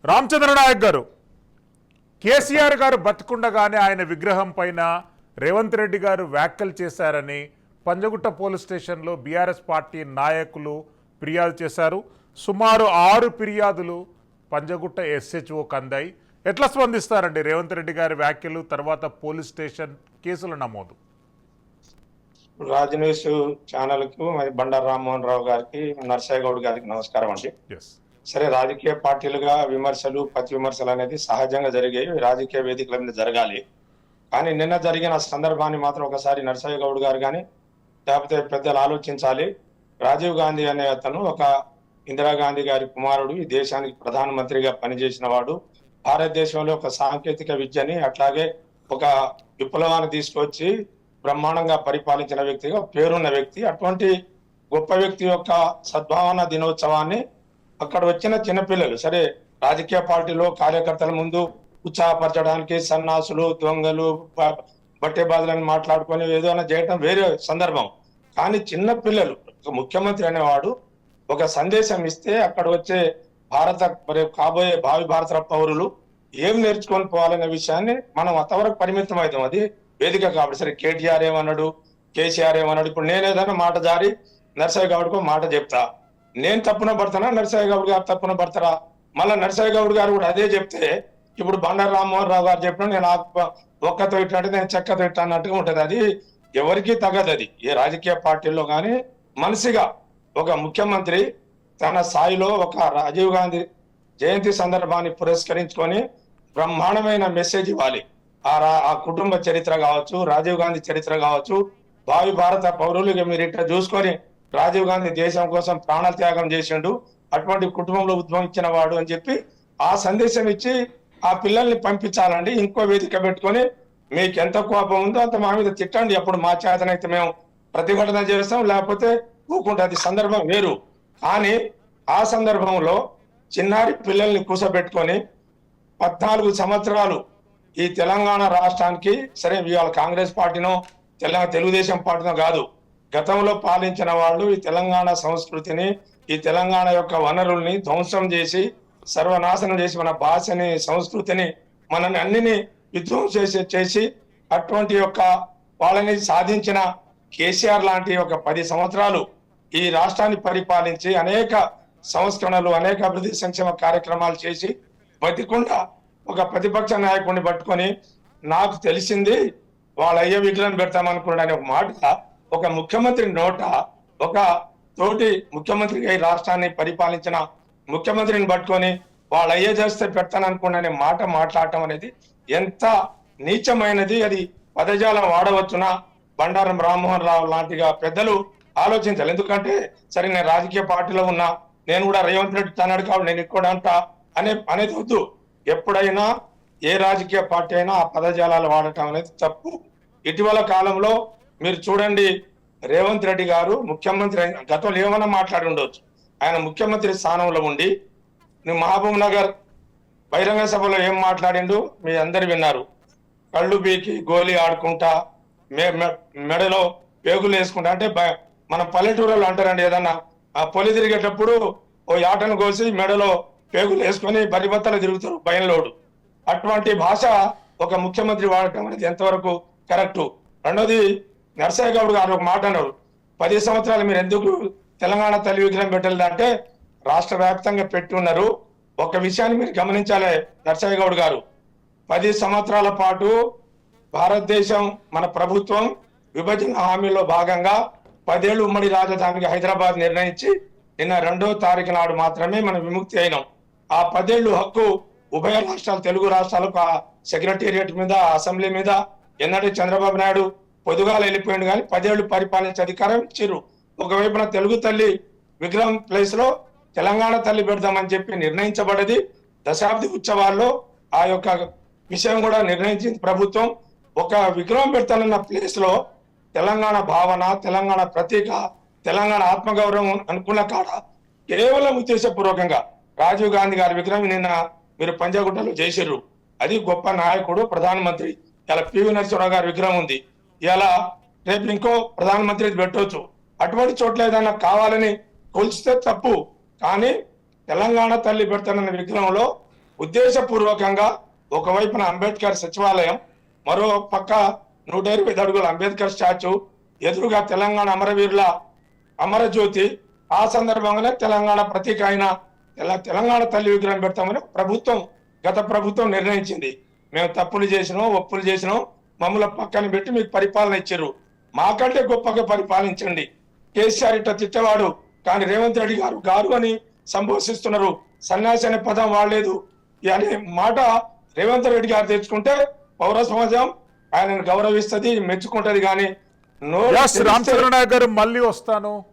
రామచంద్ర నాయక్ గారు, కేసీఆర్ గారు బతికుండగానే ఆయన విగ్రహం పైన రేవంత్ రెడ్డి గారు వ్యాఖ్యలు చేశారని పంజగుట్ట పోలీస్ స్టేషన్లో బీఆర్ఎస్ పార్టీ నాయకులు ఫిర్యాదు చేశారు. సుమారు 6 ఫిర్యాదులు పంజగుట్ట SHOకు అందాయి. ఎట్లా స్పందిస్తారండి రేవంత్ రెడ్డి గారి వ్యాఖ్యలు తర్వాత పోలీస్ స్టేషన్ కేసుల నమోదు? రాజ్ న్యూస్ ఛానల్కు బండారు రామ్మోహన్ రావు గారికి, నర్సయ్య గౌడ్ గారికి నమస్కారం అండి. సరే, రాజకీయ పార్టీలుగా విమర్శలు ప్రతి విమర్శలు అనేది సహజంగా జరిగాయి, రాజకీయ వేదికల మీద జరగాలి. కానీ నిన్న జరిగిన సందర్భాన్ని మాత్రం ఒకసారి నర్సయ్య గౌడ్ గారు కానీ లేకపోతే పెద్దలు ఆలోచించాలి. రాజీవ్ గాంధీ అనే అతను ఒక ఇందిరాగాంధీ గారి కుమారుడు, ఈ దేశానికి ప్రధానమంత్రిగా పనిచేసిన వాడు, భారతదేశంలో ఒక సాంకేతిక విద్యని అట్లాగే ఒక విప్లవాన్ని తీసుకొచ్చి బ్రహ్మాండంగా పరిపాలించిన వ్యక్తిగా పేరున్న వ్యక్తి. అటువంటి గొప్ప వ్యక్తి యొక్క సద్భావన దినోత్సవాన్ని అక్కడ వచ్చిన చిన్నపిల్లలు, సరే రాజకీయ పార్టీలో కార్యకర్తల ముందు ఉత్సాహపరచడానికి సన్నాసులు, దొంగలు, బట్టేబాజులని మాట్లాడుకొని ఏదైనా చేయటం వేరే సందర్భం. కానీ చిన్న పిల్లలు, ముఖ్యమంత్రి అనేవాడు ఒక సందేశం ఇస్తే అక్కడ వచ్చే మరి కాబోయే భావి భారత పౌరులు ఏం నేర్చుకొని పోవాలనే విషయాన్ని మనం అంతవరకు పరిమితం అవుతాం. అది వేదిక కాబట్టి. సరే, కేటీఆర్ ఏమన్నాడు, కేసీఆర్ ఏమన్నాడు, ఇప్పుడు నేను ఏదైనా మాట జారి నర్సయ్య గౌడ్కు మాట చెప్తా, నేను తప్పున పడతానా, నర్సయ్య గౌడ్ గారు తప్పున పడతారా? మళ్ళీ నర్సయ్య గౌడ్ గారు కూడా అదే చెప్తే ఇప్పుడు బండారు రామ్మోహన్ రావు గారు చెప్పిన నేను ఒక్కతో ఇట్లంటే నేను చెక్కతో ఇట్లా అన్నట్టుగా ఉంటది. అది ఎవరికి తగదు. అది ఏ రాజకీయ పార్టీల్లో కానీ మనిషిగా ఒక ముఖ్యమంత్రి తన స్థాయిలో ఒక రాజీవ్ గాంధీ జయంతి సందర్భాన్ని పురస్కరించుకొని బ్రహ్మాండమైన మెసేజ్ ఇవ్వాలి. ఆ కుటుంబ చరిత్ర కావచ్చు, రాజీవ్ గాంధీ చరిత్ర కావచ్చు, భావి భారత పౌరులుగా మీరు ఇట్లా చూసుకొని రాజీవ్ గాంధీ దేశం కోసం ప్రాణ త్యాగం చేసిండు, అటువంటి కుటుంబంలో ఉద్భవించిన వాడు అని చెప్పి ఆ సందేశం ఇచ్చి ఆ పిల్లల్ని పంపించాలండి. ఇంకో వేదిక పెట్టుకొని మీకు ఎంత కోపం ఉందో అంత మా మీద తిట్టండి, అప్పుడు మా చేతనైతే మేము ప్రతిఘటన చేస్తాం, లేకపోతే ఊకుంటే అది సందర్భం వేరు. కానీ ఆ సందర్భంలో చిన్నారి పిల్లల్ని కూసబెట్టుకొని 14 సంవత్సరాలు ఈ తెలంగాణ రాష్ట్రానికి, సరే ఇవాళ కాంగ్రెస్ పార్టీనో తెలుగుదేశం పార్టీనో కాదు, గతంలో పాలించిన వాళ్ళు ఈ తెలంగాణ సంస్కృతిని, ఈ తెలంగాణ యొక్క వనరుల్ని ధ్వంసం చేసి సర్వనాశనం చేసి మన భాషని, సంస్కృతిని, మనని అన్నిని విధ్వంసం చేసి అటువంటి యొక్క వాళ్ళని సాధించిన కేసీఆర్ లాంటి ఒక 10 సంవత్సరాలు ఈ రాష్ట్రాన్ని పరిపాలించి అనేక సంస్కరణలు, అనేక అభివృద్ధి సంక్షేమ కార్యక్రమాలు చేసి బతికుండా ఒక ప్రతిపక్ష నాయకుడిని పట్టుకొని నాకు తెలిసింది వాళ్ళ అయ్య విగ్రహం పెడతామనుకున్నాడు ఒక మాట ఒక ముఖ్యమంత్రి నోట, ఒక తోటి ముఖ్యమంత్రిగా ఈ రాష్ట్రాన్ని పరిపాలించిన ముఖ్యమంత్రిని పట్టుకొని వాళ్ళ అయ్యే చేస్తే పెడతాననుకున్నానే మాట మాట్లాడటం అనేది ఎంత నీచమైనది. అది పదజాలం వాడవచ్చునా? బండారం రామ్మోహన్ రావు లాంటిగా పెద్దలు ఆలోచించాలి. ఎందుకంటే సరే నేను రాజకీయ పార్టీలో ఉన్నా, నేను కూడా రేవంత్ రెడ్డి తన్నాడు కాబట్టి నేను ఇక్కడ అంటా అనేది వద్దు. ఎప్పుడైనా ఏ రాజకీయ పార్టీ అయినా ఆ పదజాలాలు వాడటం అనేది తప్పు. ఇటీవల కాలంలో మీరు చూడండి, రేవంత్ రెడ్డి గారు ముఖ్యమంత్రి గతంలో ఏమైనా మాట్లాడి ఉండవచ్చు, ఆయన ముఖ్యమంత్రి స్థానంలో ఉండి మహబూబ్ నగర్ బహిరంగ సభలో ఏం మాట్లాడిండు మీ అందరు విన్నారు. కళ్ళు బీకి గోలీ ఆడుకుంటా, మెడలో పేగులు వేసుకుంటా, అంటే మన పల్లెటూరులో అంటారండి, ఏదన్నా పొలి తిరిగేటప్పుడు ఓ యాటను కోసి మెడలో పేగులు వేసుకొని బరిబత్తలు తిరుగుతారు భయంలోడు. అటువంటి భాష ఒక ముఖ్యమంత్రి వాడటం అనేది ఎంతవరకు కరెక్టు? రెండోది, నర్సయ్య గౌడ్ గారు ఒక మాట అన్నారు, 10 సంవత్సరాలు మీరు ఎందుకు తెలంగాణ తల్లి విగ్రహం పెట్టలేదంటే రాష్ట్ర వ్యాప్తంగా పెట్టి ఉన్నారు. ఒక విషయాన్ని మీరు గమనించాలి నర్సయ్య గౌడ్ గారు, 10 సంవత్సరాల పాటు భారతదేశం మన ప్రభుత్వం విభజన హామీలో భాగంగా 10 ఏళ్ళు ఉమ్మడి రాజధానికి హైదరాబాద్ నిర్ణయించి నిన్న 2వ తారీఖు నాడు మాత్రమే మనం విముక్తి అయినాం. ఆ 10 ఏళ్ళు హక్కు ఉభయ రాష్ట్రాలు, తెలుగు రాష్ట్రాలకు ఆ సెక్రటేరియట్ మీద, అసెంబ్లీ మీద ఎన్నడూ చంద్రబాబు నాయుడు పొదుగాలు వెళ్ళిపోయింది, కానీ 10 ఏళ్ళు పరిపాలించే అధికారం ఇచ్చిర్రు. ఒకవైపున తెలుగు తల్లి విగ్రహం ప్లేస్ లో తెలంగాణ తల్లి పెడదామని చెప్పి నిర్ణయించబడ్డది. దశాబ్ది ఉత్సవాల్లో ఆ యొక్క విషయం కూడా నిర్ణయించింది ప్రభుత్వం. ఒక విగ్రహం పెడతానన్న ప్లేస్ లో తెలంగాణ భావన, తెలంగాణ ప్రతీక, తెలంగాణ ఆత్మగౌరవం అనుకున్న కాడ కేవలం ఉద్దేశపూర్వకంగా రాజీవ్ గాంధీ గారి విగ్రహం నిన్న మీరు పంజాగుట్టలో చేసిర్రు. అది గొప్ప నాయకుడు, ప్రధానమంత్రి. ఇలా పివి నరసింహరావు గారి విగ్రహం ఉంది, ఇలా రేపు ఇంకో ప్రధానమంత్రి పెట్టవచ్చు. అటువంటి చోట్ల ఏదైనా కావాలని కొలిస్తే తప్పు. కానీ తెలంగాణ తల్లి పెడతానన్న విగ్రహంలో ఉద్దేశపూర్వకంగా ఒకవైపున అంబేద్కర్ సచివాలయం, మరో పక్క 120 అడుగుల అంబేద్కర్ స్టాచ్యూ, ఎదురుగా తెలంగాణ అమరవీరుల అమరజ్యోతి, ఆ సందర్భంగానే తెలంగాణ ప్రతీక అయిన తెలంగాణ తల్లి విగ్రహం పెడతామని గత ప్రభుత్వం నిర్ణయించింది. మేము తప్పులు చేసినాం, ఒప్పులు చేసినాం, మమ్మల్ని పక్కన పెట్టి మీకు పరిపాలన ఇచ్చారు. మాకంటే గొప్పగా పరిపాలించండి. కేసీఆర్ ఇట్లా తిట్టేవాడు, కానీ రేవంత్ రెడ్డి గారు అని సంబోధిస్తున్నారు. సన్యాసి అనే పదం వాడలేదు అనే మాట రేవంత్ రెడ్డి గారు తెచ్చుకుంటే పౌర సమాజం ఆయనను గౌరవిస్తుంది, మెచ్చుకుంటది. కానీ రామచంద్ర నాయక్ గారు మళ్ళీ వస్తాను.